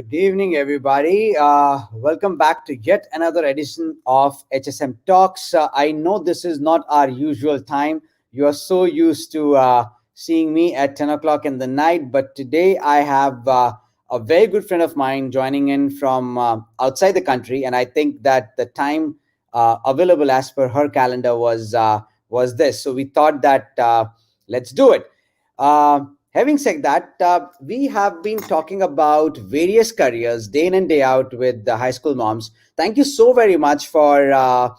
Good evening, everybody. Welcome back to yet another edition of HSM Talks. I know this is not our usual time. You are so used to seeing me at 10 o'clock in the night, but today I have a very good friend of mine joining in from outside the country, and I think that the time available as per her calendar was this. So we thought that let's do it. Having said that, we have been talking about various careers day in and day out with the high school moms. Thank you so very much for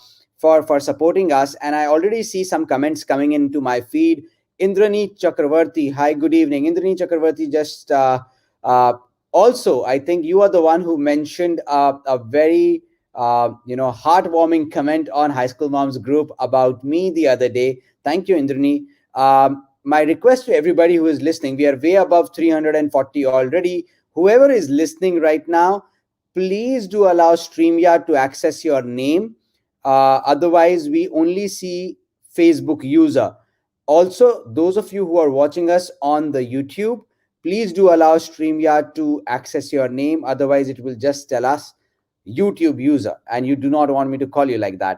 supporting us. And I already see some comments coming into my feed. Indrani Chakravarti, hi, good evening. Indrani Chakravarti just uh, also, I think you are the one who mentioned a very heartwarming comment on High School Moms group about me the other day. Thank you, Indrani. My request to everybody who is listening, we are way above 340 already. Whoever is listening right now, please do allow StreamYard to access your name. Otherwise, we only see Facebook user. Also, those of you who are watching us on the YouTube, please do allow StreamYard to access your name. Otherwise, it will just tell us YouTube user, and you do not want me to call you like that.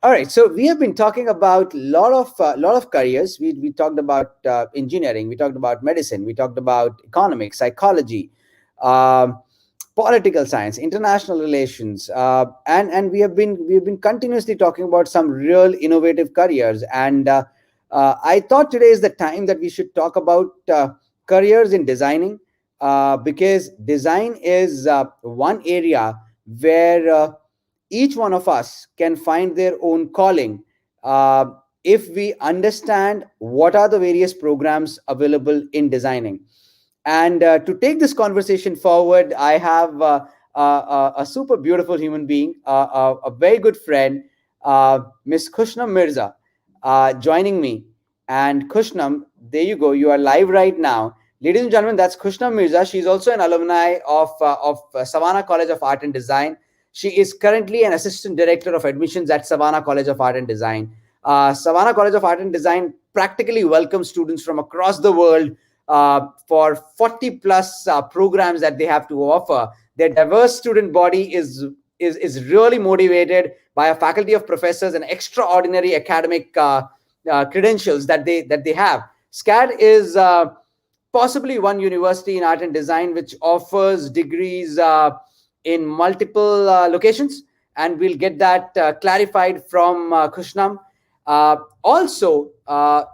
All right, so we have been talking about lot of careers. We talked about engineering, we talked about medicine, we talked about economics, psychology, um, political science, international relations, and we have been continuously talking about some real innovative careers. And I thought today is the time that we should talk about careers in designing, because design is one area where each one of us can find their own calling uh, if we understand what are the various programs available in designing. And to take this conversation forward, I have a super beautiful human being, a very good friend, Ms Khushnam Mirza, joining me. And Khushnam, there you go, you are live right now. Ladies and gentlemen, that's Khushnam Mirza. She's also an alumni of Savannah College of Art and Design. She is currently an assistant director of admissions at Savannah College of Art and Design. Savannah College of Art and Design practically welcomes students from across the world for 40 plus programs that they have to offer. Their diverse student body is really motivated by a faculty of professors and extraordinary academic credentials that they have. SCAT is possibly one university in art and design which offers degrees in multiple locations, and we'll get that clarified from Khushnam. Also,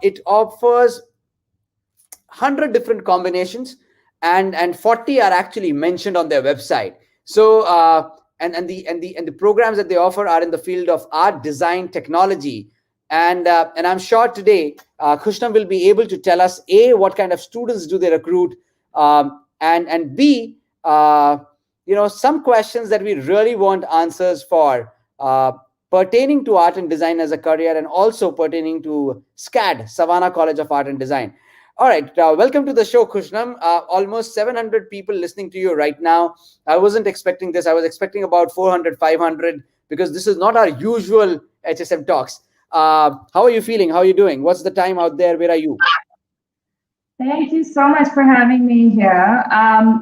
it offers 100 different combinations, and 40 are actually mentioned on their website. So and the programs that they offer are in the field of art, design, technology, and I'm sure today Khushnam will be able to tell us a what kind of students do they recruit, and b some questions that we really want answers for, pertaining to art and design as a career, and also pertaining to SCAD, Savannah College of Art and Design. All right, welcome to the show, Khushnam. Almost 700 people listening to you right now. I wasn't expecting this. I was expecting about 400, 500, because this is not our usual HSM talks. How are you feeling? How are you doing? What's the time out there? Where are you? Thank you so much for having me here.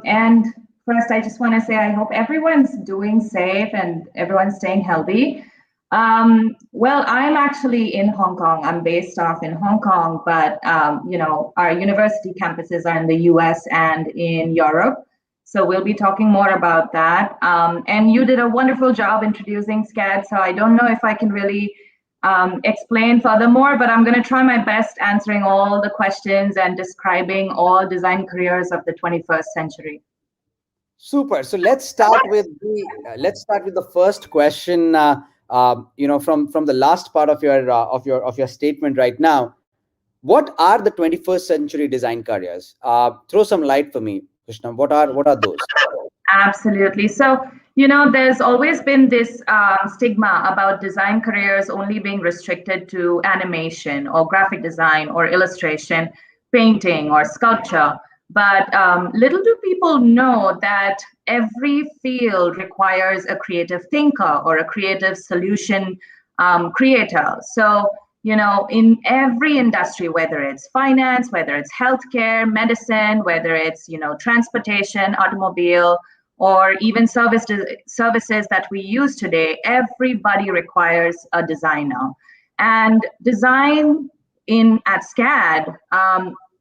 And first, I just want to say I hope everyone's doing safe and everyone's staying healthy. Well, I'm actually in Hong Kong. I'm based off in Hong Kong, but our university campuses are in the US and in Europe. So we'll be talking more about that. And you did a wonderful job introducing SCAD. So I don't know if I can really explain furthermore, but I'm going to try my best answering all the questions and describing all design careers of the 21st century. Super. So let's start with the first question. From the last part of your statement right now. What are the 21st century design careers? Throw some light for me, Krishna. What are those? Absolutely. So, there's always been this stigma about design careers only being restricted to animation or graphic design or illustration, painting or sculpture. But little do people know that every field requires a creative thinker or a creative solution creator. So, in every industry, whether it's finance, whether it's healthcare, medicine, whether it's, transportation, automobile, or even services that we use today, everybody requires a designer. And design at SCAD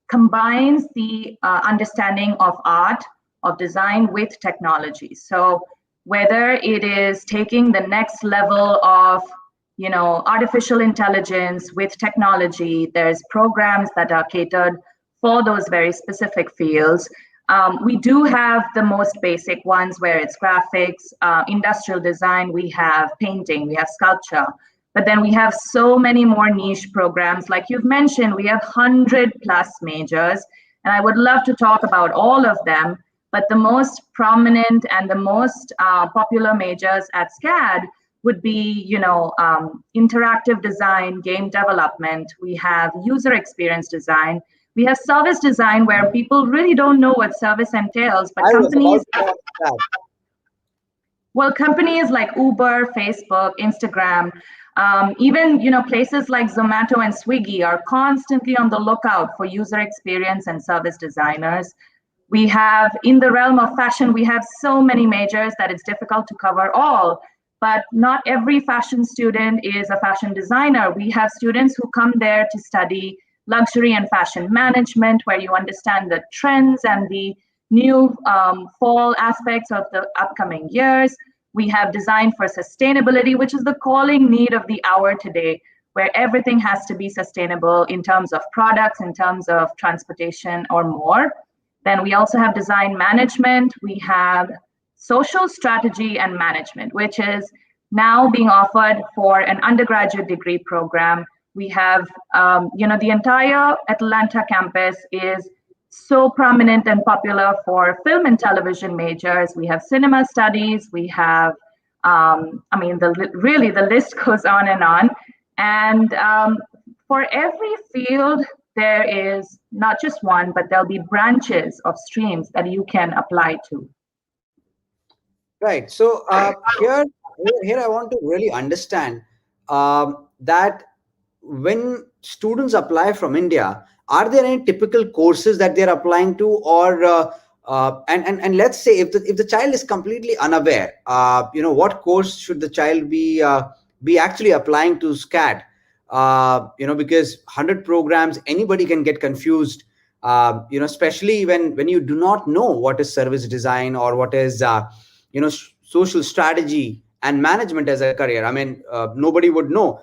combines the understanding of art, of design with technology. So whether it is taking the next level of artificial intelligence with technology, there's programs that are catered for those very specific fields. We do have the most basic ones where it's graphics, industrial design, we have painting, we have sculpture. But then we have so many more niche programs. Like you've mentioned, we have 100+ majors, and I would love to talk about all of them. But the most prominent and the most popular majors at SCAD would be, interactive design, game development. We have user experience design. We have service design, where people really don't know what service entails, but companies like Uber, Facebook, Instagram, even places like Zomato and Swiggy are constantly on the lookout for user experience and service designers. We have, in the realm of fashion, we have so many majors that it's difficult to cover all, but not every fashion student is a fashion designer. We have students who come there to study luxury and fashion management, where you understand the trends and the new fall aspects of the upcoming years. We have design for sustainability, which is the calling need of the hour today, where everything has to be sustainable in terms of products, in terms of transportation, or more. Then we also have design management. We have social strategy and management, which is now being offered for an undergraduate degree program. We have, the entire Atlanta campus is so prominent and popular for film and television majors. We have cinema studies. We have, the list goes on and on. And for every field, there is not just one, but there'll be branches of streams that you can apply to. Right. So here I want to really understand that when students apply from India, are there any typical courses that they're applying to, or and let's say if the child is completely unaware, what course should the child be actually applying to SCAD? Because 100 programs, anybody can get confused. Especially when you do not know what is service design or what is social strategy and management as a career. I mean, nobody would know.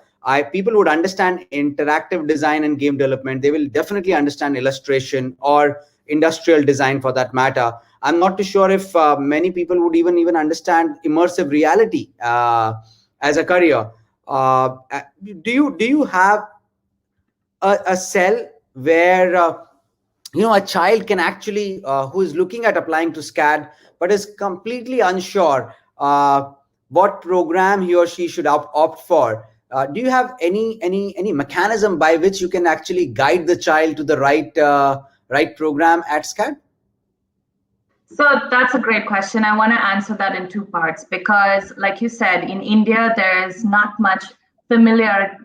People would understand interactive design and game development. They will definitely understand illustration or industrial design for that matter. I'm not too sure if many people would even understand immersive reality as a career. Do you have a cell where a child can actually who is looking at applying to SCAD but is completely unsure what program he or she should opt for? Do you have any mechanism by which you can actually guide the child to the right program at SCAD? So that's a great question. I want to answer that in two parts, because like you said, in India, there's not much familiar,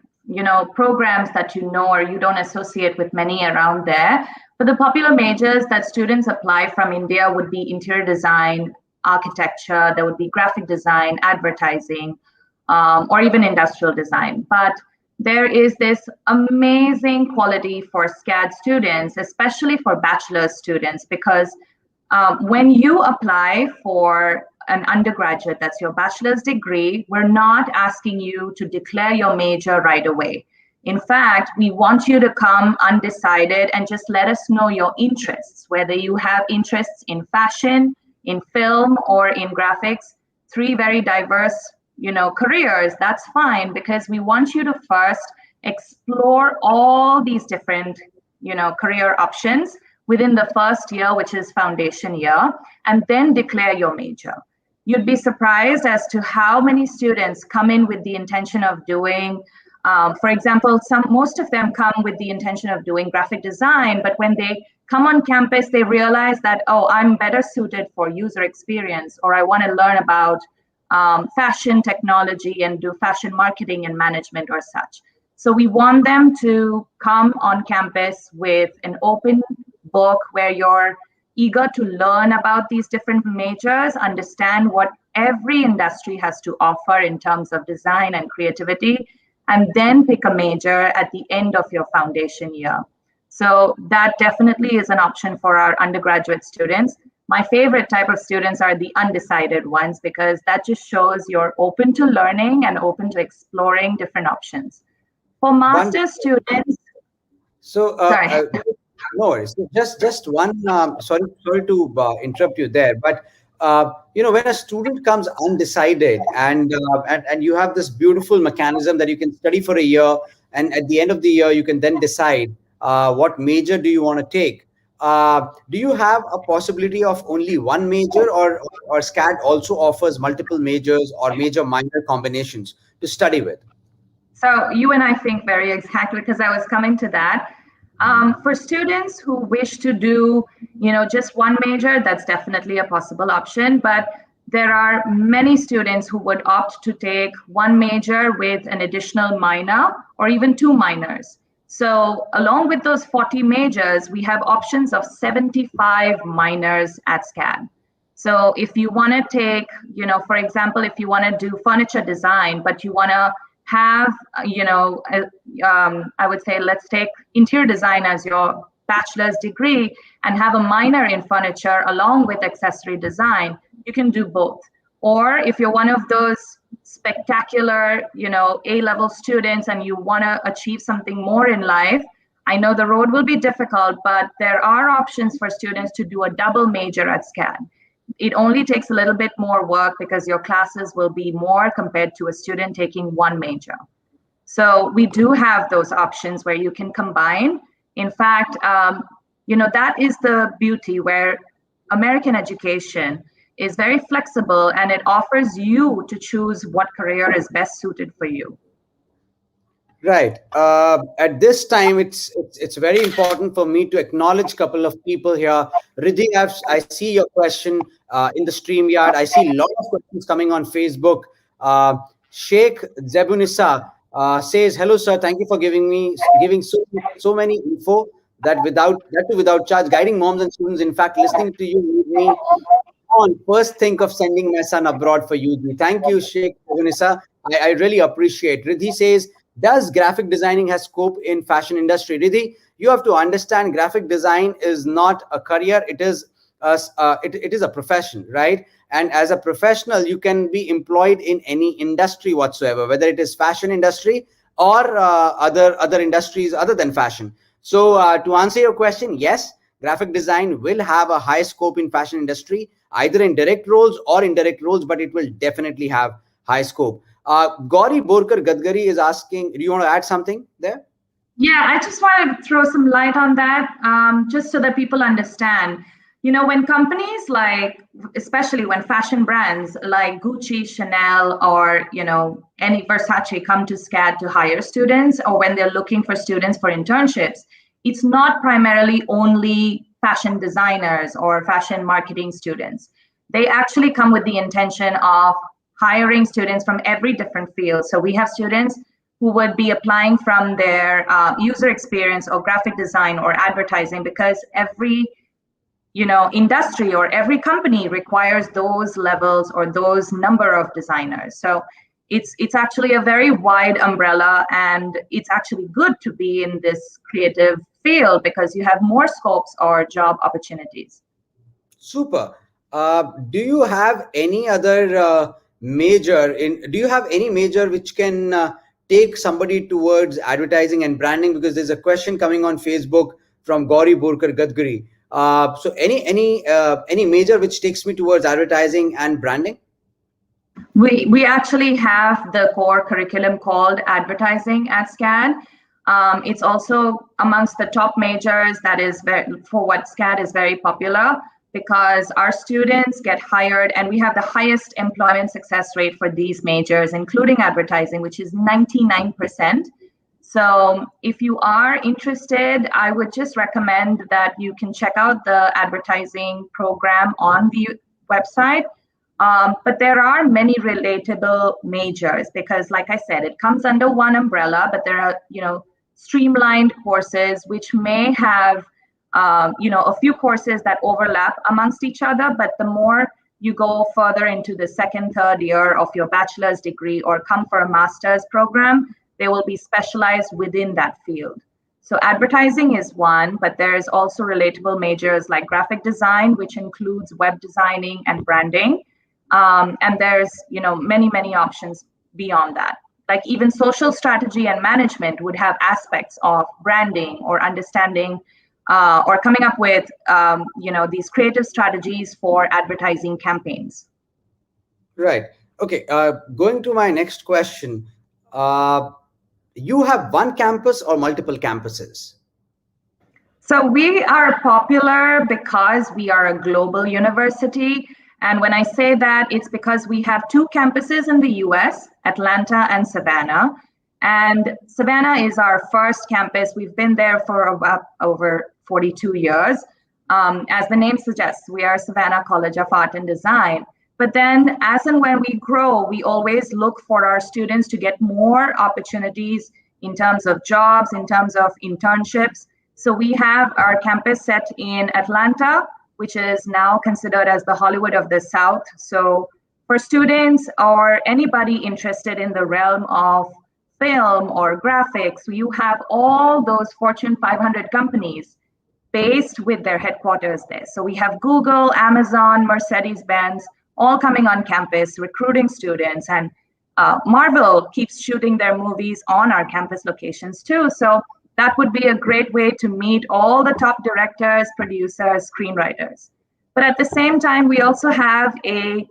programs that or you don't associate with many around there. But the popular majors that students apply from India would be interior design, architecture, there would be graphic design, advertising, or even industrial design. But there is this amazing quality for SCAD students, especially for bachelor's students, because when you apply for an undergraduate, that's your bachelor's degree, we're not asking you to declare your major right away. In fact, we want you to come undecided and just let us know your interests, whether you have interests in fashion, in film, or in graphics. Three very diverse, careers. That's fine, because we want you to first explore all these different, career options within the first year, which is foundation year, and then declare your major. You'd be surprised as to how many students come in with the intention of doing, for example, most of them come with the intention of doing graphic design, but when they come on campus, they realize that, oh, I'm better suited for user experience, or I want to learn about fashion technology and do fashion marketing and management or such. So we want them to come on campus with an open book where you're eager to learn about these different majors, understand what every industry has to offer in terms of design and creativity, and then pick a major at the end of your foundation year. So that definitely is an option for our undergraduate students. My favorite type of students are the undecided ones, because that just shows you're open to learning and open to exploring different options. For One. master's students, So, sorry. no worries. So just one. Sorry to interrupt you there, but when a student comes undecided, and you have this beautiful mechanism that you can study for a year, and at the end of the year you can then decide what major do you want to take. Do you have a possibility of only one major, or SCAT also offers multiple majors or major minor combinations to study with? So you and I think very exactly, because I was coming to that. For students who wish to do, just one major, that's definitely a possible option. But there are many students who would opt to take one major with an additional minor or even two minors. So along with those 40 majors, we have options of 75 minors at SCAD. So if you want to take, for example, if you want to do furniture design, but you want to have, I would say, let's take interior design as your bachelor's degree and have a minor in furniture along with accessory design, you can do both. Or if you're one of those spectacular, A-level students and you want to achieve something more in life, I know the road will be difficult, but there are options for students to do a double major at SCAD. It only takes a little bit more work because your classes will be more compared to a student taking one major. So we do have those options where you can combine. In fact, that is the beauty, where American education is very flexible and it offers you to choose what career is best suited for you. Right. At this time, it's very important for me to acknowledge a couple of people here. Riddhi, I see your question in the StreamYard. I see a lot of questions coming on Facebook. Sheikh Zebunisa says, "Hello, sir. Thank you for giving so many info without charge, guiding moms and students. In fact, listening to you made me on first think of sending my son abroad for UG. Thank you, Sheikh Zebunisa. I really appreciate." Riddhi says, does graphic designing has scope in fashion industry? Riddhi, you have to understand graphic design is not a career. It is a profession, right? And as a professional, you can be employed in any industry whatsoever, whether it is fashion industry or other industries other than fashion. So to answer your question, yes, graphic design will have a high scope in fashion industry, either in direct roles or indirect roles, but it will definitely have high scope. Gauri Borkar Gadgari is asking, do you want to add something there? Yeah, I just want to throw some light on that, just so that people understand. When companies like, especially when fashion brands like Gucci, Chanel, or, any Versace come to SCAD to hire students, or when they're looking for students for internships, it's not primarily only fashion designers or fashion marketing students. They actually come with the intention of hiring students from every different field. So we have students who would be applying from their user experience or graphic design or advertising, because every industry or every company requires those levels or those number of designers. So it's actually a very wide umbrella, and it's actually good to be in this creative field because you have more scopes or job opportunities. Super. Do you have any other major in? Do you have any major which can take somebody towards advertising and branding? Because there's a question coming on Facebook from Gauri Borkar Gadgari. So any major which takes me towards advertising and branding? We actually have the core curriculum called advertising at SCAD. It's also amongst the top majors that is for what SCAD is very popular, because our students get hired and we have the highest employment success rate for these majors, including advertising, which is 99%. So if you are interested, I would just recommend that you can check out the advertising program on the website. But there are many relatable majors because, like I said, it comes under one umbrella, but there are, streamlined courses which may have a few courses that overlap amongst each other, but the more you go further into the second, third year of your bachelor's degree or come for a master's program, they will be specialized within that field. So advertising is one, but there's also relatable majors like graphic design, which includes web designing and branding. And there's, many, many options beyond that. Like even social strategy and management would have aspects of branding or understanding or coming up with, these creative strategies for advertising campaigns. Right. Okay. Going to my next question. You have one campus or multiple campuses? So we are popular because we are a global university. And when I say that, it's because we have two campuses in the US, Atlanta and Savannah. And Savannah is our first campus. We've been there for about over 42 years. As the name suggests, we are Savannah College of Art and Design. But then as and when we grow, we always look for our students to get more opportunities in terms of jobs, in terms of internships. So we have our campus set in Atlanta, which is now considered as the Hollywood of the South. So for students or anybody interested in the realm of film or graphics, you have all those Fortune 500 companies based with their headquarters there. So we have Google, Amazon, Mercedes-Benz, all coming on campus, recruiting students, and Marvel keeps shooting their movies on our campus locations too. So that would be a great way to meet all the top directors, producers, screenwriters. But at the same time, we also have a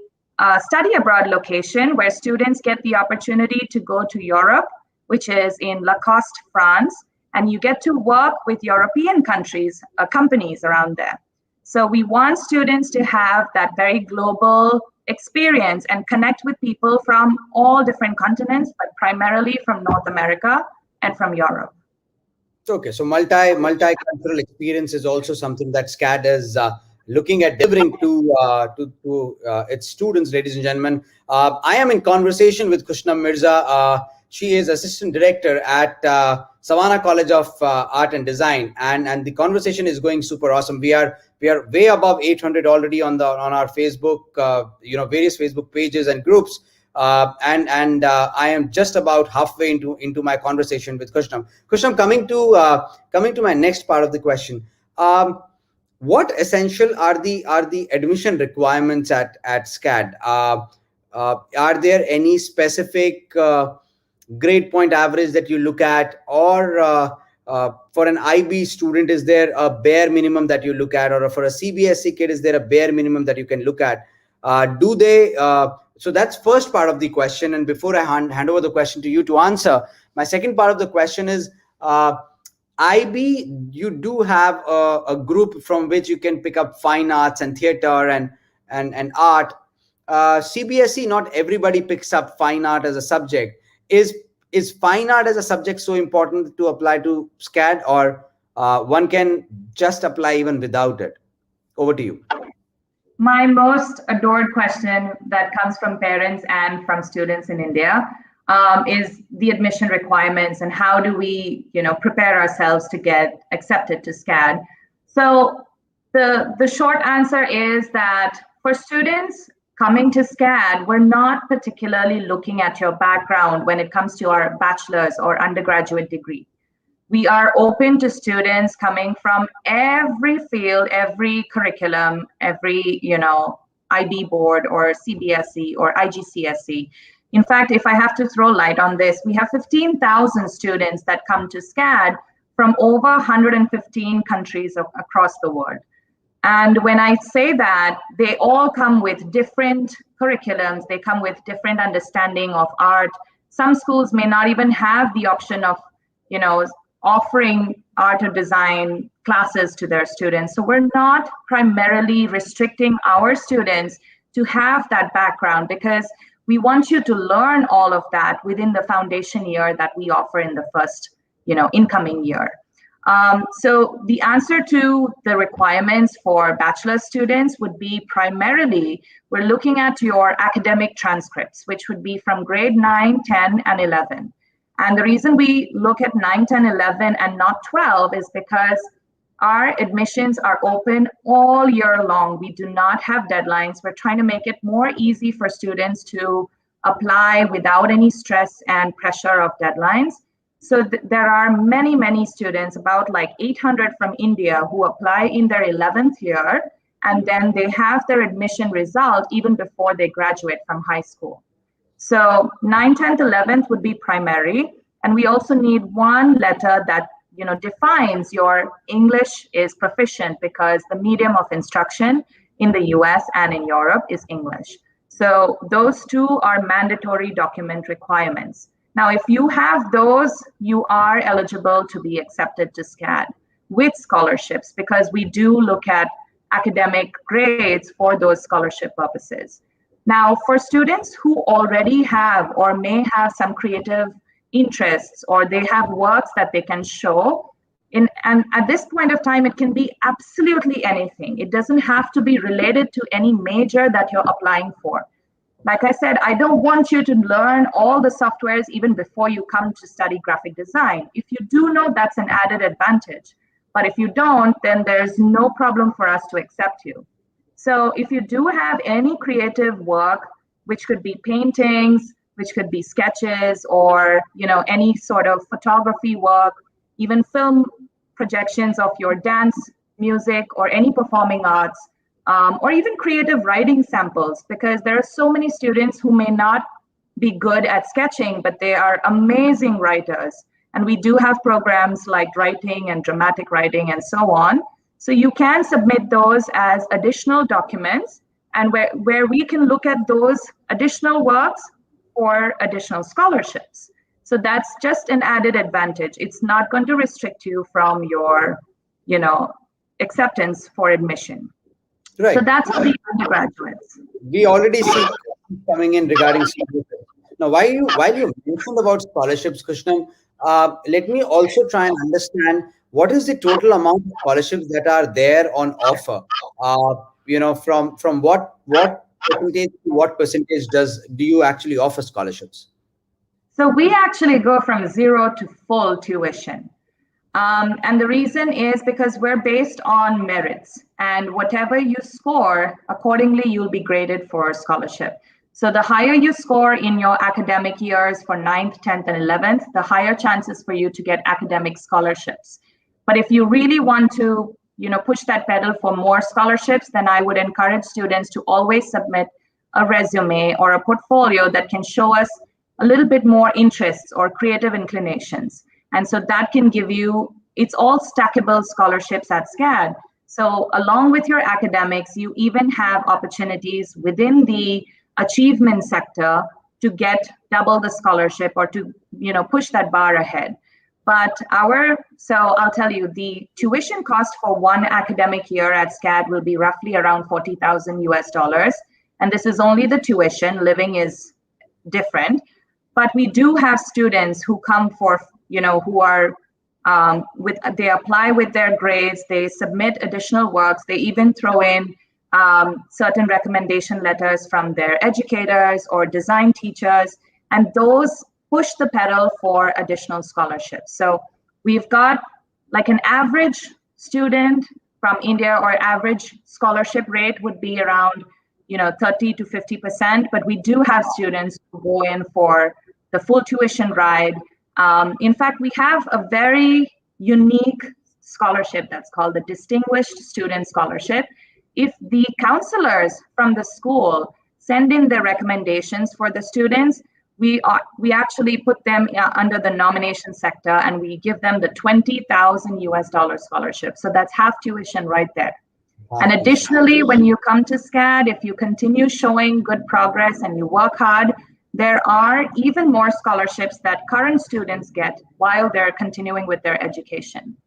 study abroad location where students get the opportunity to go to Europe, which is in Lacoste, France, and you get to work with European countries, companies around there. So we want students to have that very global experience and connect with people from all different continents, but primarily from North America and from Europe. Okay, so multicultural experience is also something that SCAT is looking at delivering to its students, ladies and gentlemen. I am in conversation with Khushnam Mirza. She is assistant director at Savannah College of Art and Design, and the conversation is going super awesome. We are way above 800 already on our Facebook, various Facebook pages and groups. And I am just about halfway into my conversation with Khushnam. Khushnam, coming to my next part of the question, what essential are the admission requirements at SCAD? Are there any specific grade point average that you look at, or for an IB student, is there a bare minimum that you look at, or for a CBSE kid, is there a bare minimum that you can look at? Do they? So that's first part of the question. And before I hand over the question to you to answer, my second part of the question is, IB, you do have a group from which you can pick up fine arts and theater and art. CBSE, not everybody picks up fine art as a subject. Is fine art as a subject so important to apply to SCAD, or one can just apply even without it? Over to you. My most adored question that comes from parents and from students in India is the admission requirements and how do we, prepare ourselves to get accepted to SCAD. So the short answer is that for students coming to SCAD, we're not particularly looking at your background when it comes to our bachelor's or undergraduate degree. We are open to students coming from every field, every curriculum, every, IB board or CBSE or IGCSE. In fact, if I have to throw light on this, we have 15,000 students that come to SCAD from over 115 countries across the world. And when I say that, they all come with different curriculums, they come with different understanding of art. Some schools may not even have the option of, offering art or design classes to their students. So we're not primarily restricting our students to have that background, because we want you to learn all of that within the foundation year that we offer in the first, incoming year. So the answer to the requirements for bachelor students would be primarily, we're looking at your academic transcripts, which would be from grade 9, 10, and 11. And the reason we look at 9, 10, 11, and not 12 is because Our admissions are open all year long. We do not have deadlines. We're trying to make it more easy for students to apply without any stress and pressure of deadlines. So there are many, many students, about like 800 from India, who apply in their 11th year, and then they have their admission result even before they graduate from high school. So 9th, 10th, 11th would be primary. And we also need one letter that defines your English is proficient, because the medium of instruction in the US and in Europe is English. So those two are mandatory document requirements. Now, if you have those, you are eligible to be accepted to SCAT with scholarships, because we do look at academic grades for those scholarship purposes. Now, for students who already have or may have some creative interests, or they have works that they can show, and at this point of time, it can be absolutely anything. It doesn't have to be related to any major that you're applying for. Like I said, I don't want you to learn all the softwares even before you come to study graphic design. If you do know, that's an added advantage. But if you don't, then there's no problem for us to accept you. So if you do have any creative work, which could be paintings, which could be sketches, or any sort of photography work, even film projections of your dance, music, or any performing arts, or even creative writing samples, because there are so many students who may not be good at sketching, but they are amazing writers. And we do have programs like writing and dramatic writing and so on. So you can submit those as additional documents, and where we can look at those additional works for additional scholarships. So that's just an added advantage. It's not going to restrict you from your, acceptance for admission. Right. So that's for the undergraduates. We already see coming in regarding scholarships. Now, while you mentioned about scholarships, Khushnam, let me also try and understand what is the total amount of scholarships that are there on offer. From what percentage to what percentage do you actually offer scholarships? So we actually go from zero to full tuition. And the reason is because we're based on merits, and whatever you score, accordingly, you'll be graded for a scholarship. So the higher you score in your academic years for 9th, 10th, and 11th, the higher chances for you to get academic scholarships. But if you really want to, push that pedal for more scholarships, then I would encourage students to always submit a resume or a portfolio that can show us a little bit more interests or creative inclinations. And so that can give you, it's all stackable scholarships at SCAD. So along with your academics, you even have opportunities within the achievement sector to get double the scholarship, or to, push that bar ahead. But so I'll tell you, the tuition cost for one academic year at SCAD will be roughly around $40,000 US. And this is only the tuition. Living is different. But we do have students who come for, who are they apply with their grades, they submit additional works, they even throw in certain recommendation letters from their educators or design teachers, and those push the pedal for additional scholarships. So we've got like an average student from India, or average scholarship rate would be around 30 to 50%, but we do have students who go in for the full tuition ride. In fact, we have a very unique scholarship that's called the Distinguished Student Scholarship. If the counselors from the school send in their recommendations for the students, we actually put them under the nomination sector, and we give them the $20,000 US scholarship. So that's half tuition right there. And additionally, when you come to SCAD, if you continue showing good progress and you work hard, there are even more scholarships that current students get while they're continuing with their education.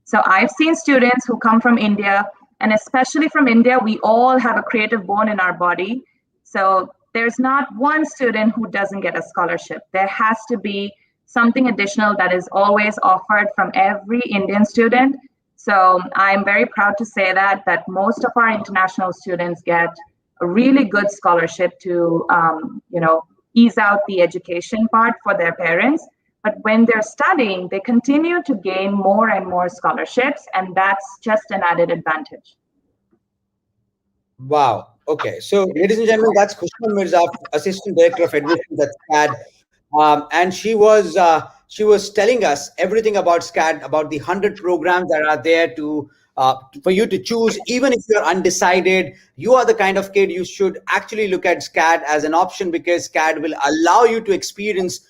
So I've seen students who come from India, and especially from India, we all have a creative bone in our body. So there's not one student who doesn't get a scholarship. There has to be something additional that is always offered from every Indian student. So I'm very proud to say that most of our international students get a really good scholarship to, ease out the education part for their parents. but when they're studying, they continue to gain more and more scholarships, and that's just an added advantage. Wow. Okay. So, ladies and gentlemen, that's Khushnam Mirza, Assistant Director of Admissions at SCAD, and she was telling us everything about SCAD, about the 100 programs that are there for you to choose. Even if you're undecided, you are the kind of kid you should actually look at SCAD as an option, because SCAD will allow you to experience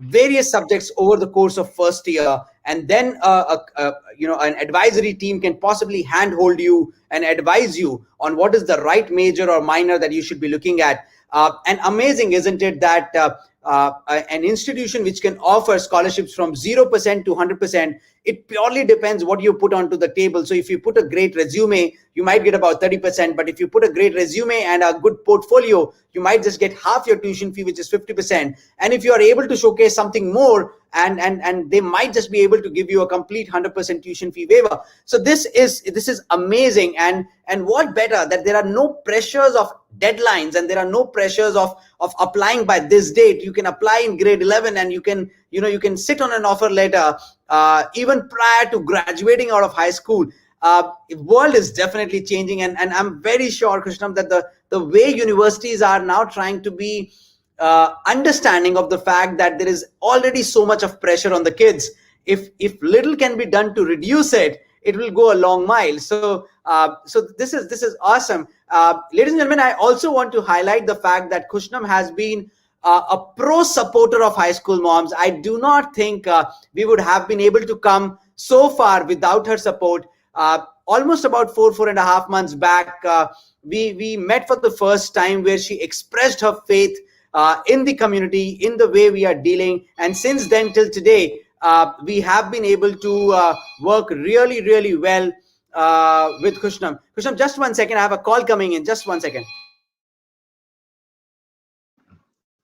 various subjects over the course of first year, and then an advisory team can possibly handhold you and advise you on what is the right major or minor that you should be looking at. And amazing, isn't it, that an institution which can offer scholarships from 0% to 100%, it purely depends what you put onto the table. So if you put a great resume, you might get about 30%, but if you put a great resume and a good portfolio, you might just get half your tuition fee, which is 50%. And if you are able to showcase something more, and they might just be able to give you a complete 100% tuition fee waiver. So this is amazing. And what better that there are no pressures of deadlines, and there are no pressures of applying by this date. You can apply in grade 11, and you can sit on an offer letter even prior to graduating out of high school. World is definitely changing, and I'm very sure, Khushnam, that the way universities are now trying to be understanding of the fact that there is already so much of pressure on the kids. If little can be done to reduce it, it will go a long mile. So this is awesome. Ladies and gentlemen, I also want to highlight the fact that Khushnam has been a pro supporter of high school moms. I do not think we would have been able to come so far without her support. Almost about 4.5 months back, we met for the first time, where she expressed her faith in the community, in the way we are dealing. And since then till today, we have been able to work really, really well with Khushnam. Khushnam, just 1 second. I have a call coming in. Just 1 second.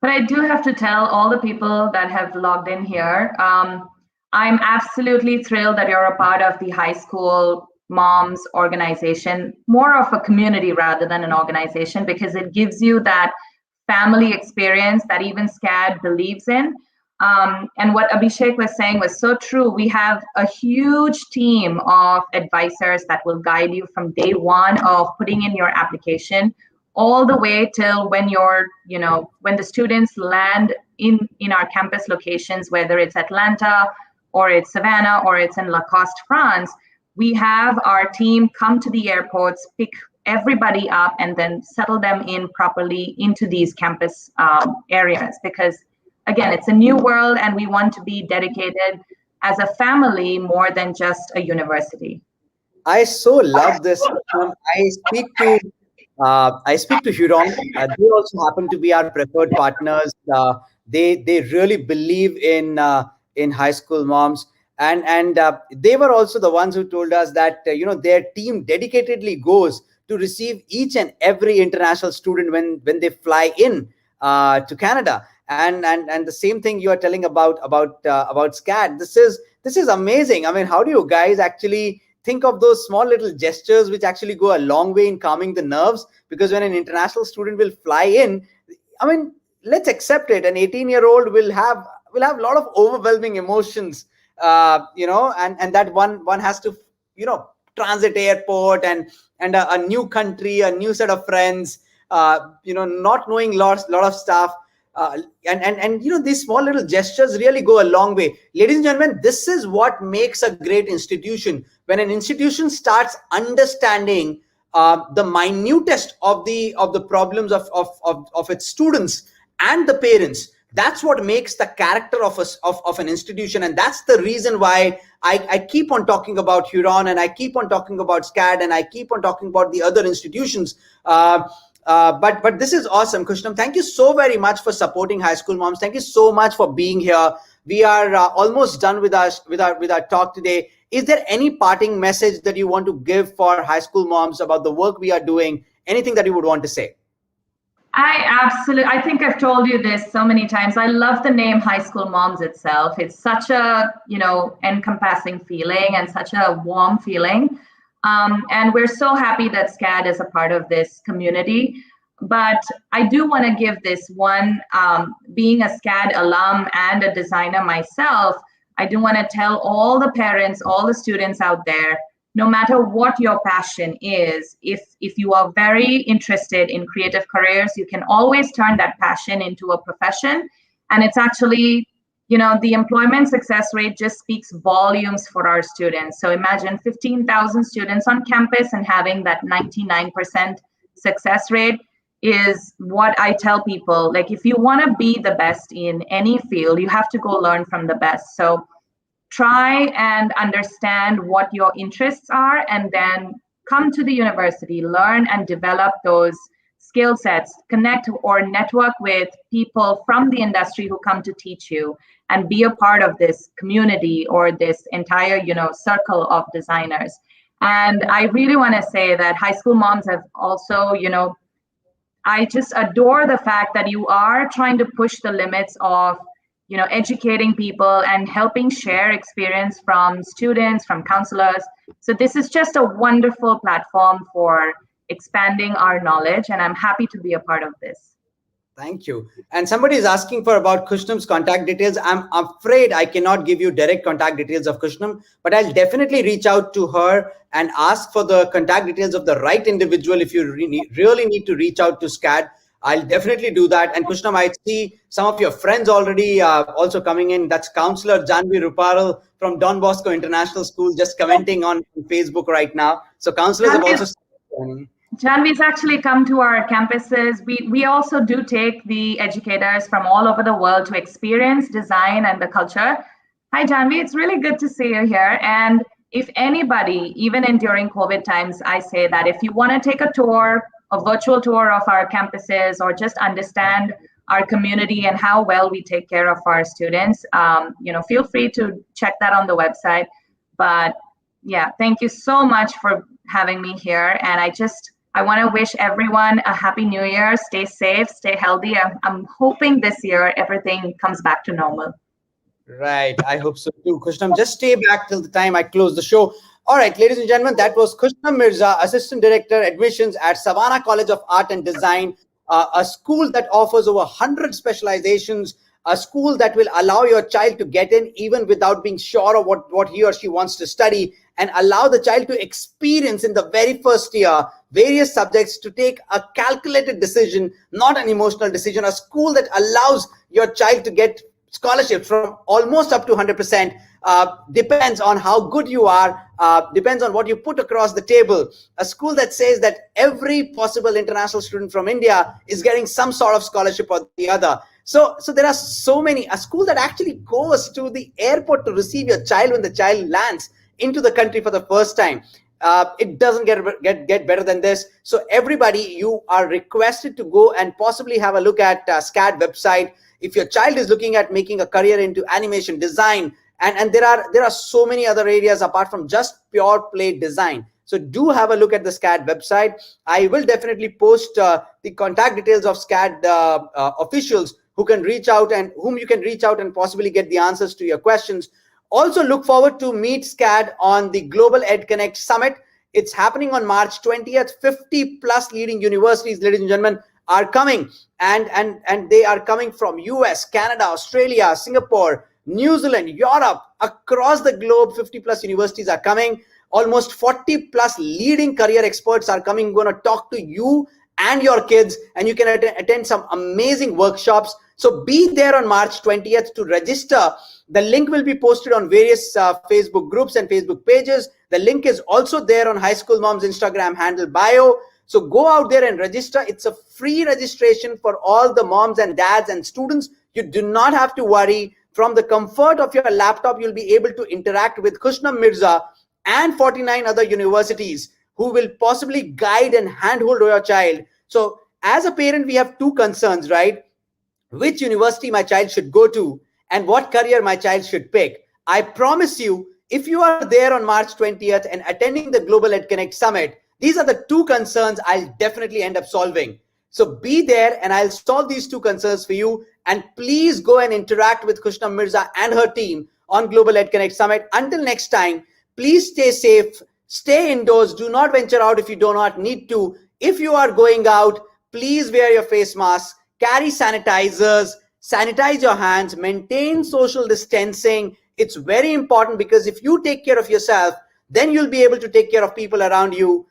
But I do have to tell all the people that have logged in here, I'm absolutely thrilled that you're a part of the High School Moms organization, more of a community rather than an organization, because it gives you that family experience that even SCAD believes in. And what Abhishek was saying was so true. We have a huge team of advisors that will guide you from day one of putting in your application, all the way till when when the students land in our campus locations, whether it's Atlanta or it's Savannah or it's in Lacoste, France. We have our team come to the airports, pick everybody up, and then settle them in properly into these campus areas, because again, it's a new world, and we want to be dedicated as a family more than just a university. I so love this. I speak to Huron. They also happen to be our preferred partners. They really believe in high school moms, and they were also the ones who told us that their team dedicatedly goes to receive each and every international student when they fly in to Canada. And the same thing you are telling about SCAT. This is amazing. I mean, how do you guys actually think of those small little gestures which actually go a long way in calming the nerves? Because when an international student will fly in, I mean, let's accept it, an 18-year-old will have a lot of overwhelming emotions, and that one has to transit airport, and a new country, a new set of friends, not knowing lot of stuff. And these small little gestures really go a long way. Ladies and gentlemen, this is what makes a great institution. When an institution starts understanding the minutest of the problems of its students and the parents, that's what makes the character of an institution. And that's the reason why I keep on talking about Huron, and I keep on talking about SCAD, and I keep on talking about the other institutions. But this is awesome, Khushnam. Thank you so very much for supporting high school moms. Thank you so much for being here. We are almost done with our talk today. Is there any parting message that you want to give for high school moms about the work we are doing? Anything that you would want to say? I think I've told you this so many times. I love the name High School Moms itself. It's such a, encompassing feeling and such a warm feeling. And we're so happy that SCAD is a part of this community. But I do want to give this one, being a SCAD alum and a designer myself, I do want to tell all the parents, all the students out there, no matter what your passion is, if you are very interested in creative careers, you can always turn that passion into a profession. And it's actually, the employment success rate just speaks volumes for our students. So imagine 15,000 students on campus and having that 99% success rate is what I tell people. Like, if you want to be the best in any field, you have to go learn from the best. So try and understand what your interests are, and then come to the university, learn and develop those skill sets, connect or network with people from the industry who come to teach you, and be a part of this community or this entire, circle of designers. And I really want to say that high school moms have also, I just adore the fact that you are trying to push the limits of, educating people and helping share experience from students, from counselors. So this is just a wonderful platform for expanding our knowledge, and I'm happy to be a part of this. Thank you. And somebody is asking for about Khushnam's contact details. I'm afraid I cannot give you direct contact details of Khushnam, but I'll definitely reach out to her and ask for the contact details of the right individual. If you really need to reach out to SCAT, I'll definitely do that. And Khushnam, I see some of your friends already also coming in. That's Counselor Janvi Ruparal from Don Bosco International School just commenting on Facebook right now. So counselors have also... Janvi's actually come to our campuses. We also do take the educators from all over the world to experience design and the culture. Hi, Janvi. It's really good to see you here. And if anybody, even during COVID times, I say that if you want to take a tour, a virtual tour of our campuses, or just understand our community and how well we take care of our students, feel free to check that on the website. But yeah, thank you so much for having me here. And I want to wish everyone a happy new year. Stay safe, stay healthy. I'm hoping this year everything comes back to normal. Right. I hope so too. Khushnam, just stay back till the time I close the show. All right, ladies and gentlemen, that was Khushnam Mirza, Assistant Director, Admissions at Savannah College of Art and Design, a school that offers over 100 specializations, a school that will allow your child to get in even without being sure of what he or she wants to study, and allow the child to experience in the very first year various subjects, to take a calculated decision, not an emotional decision. A school that allows your child to get scholarships from almost up to 100%. Depends on how good you are, depends on what you put across the table. A school that says that every possible international student from India is getting some sort of scholarship or the other. So there are so many. A school that actually goes to the airport to receive your child when the child lands into the country for the first time. It doesn't get better than this. So everybody, you are requested to go and possibly have a look at SCAT website. If your child is looking at making a career into animation design, and there are so many other areas apart from just pure play design. So do have a look at the SCAT website. I will definitely post the contact details of SCAT officials who can reach out, and whom you can reach out and possibly get the answers to your questions. Also look forward to meet SCAT on the Global Ed Connect Summit. It's happening on March 20th. 50 plus leading universities, ladies and gentlemen, are coming, and they are coming from US, Canada, Australia, Singapore, New Zealand, Europe, across the globe. 50 plus universities are coming. Almost 40 plus leading career experts are coming, going to talk to you and your kids, and you can attend some amazing workshops. So be there on March 20th to register. The link will be posted on various Facebook groups and Facebook pages. The link is also there on High School Mom's Instagram handle bio. So go out there and register. It's a free registration for all the moms and dads and students. You do not have to worry. From the comfort of your laptop, you'll be able to interact with Khushnam Mirza and 49 other universities who will possibly guide and handhold your child. So as a parent, we have two concerns, right? Which university my child should go to and what career my child should pick. I promise you, if you are there on March 20th and attending the Global Ed Connect Summit, these are the two concerns I'll definitely end up solving. So be there and I'll solve these two concerns for you. And please go and interact with Khushnam Mirza and her team on Global Ed Connect Summit. Until next time, please stay safe, stay indoors, do not venture out if you do not need to. If you are going out, Please wear your face masks, carry sanitizers, sanitize your hands, maintain social distancing. It's very important, because if you take care of yourself, then you'll be able to take care of people around you.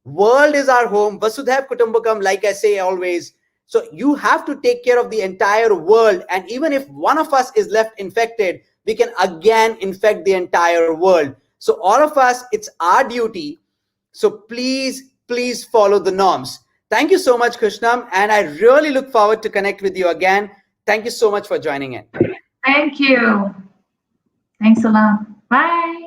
World is our home. Vasudhaiv Kutumbakam, like I say always. So you have to take care of the entire world. And even if one of us is left infected, we can again infect the entire world. So all of us, it's our duty. So please follow the norms. Thank you so much, Khushnam. And I really look forward to connect with you again. Thank you so much for joining in. Thank you. Thanks a lot. Bye.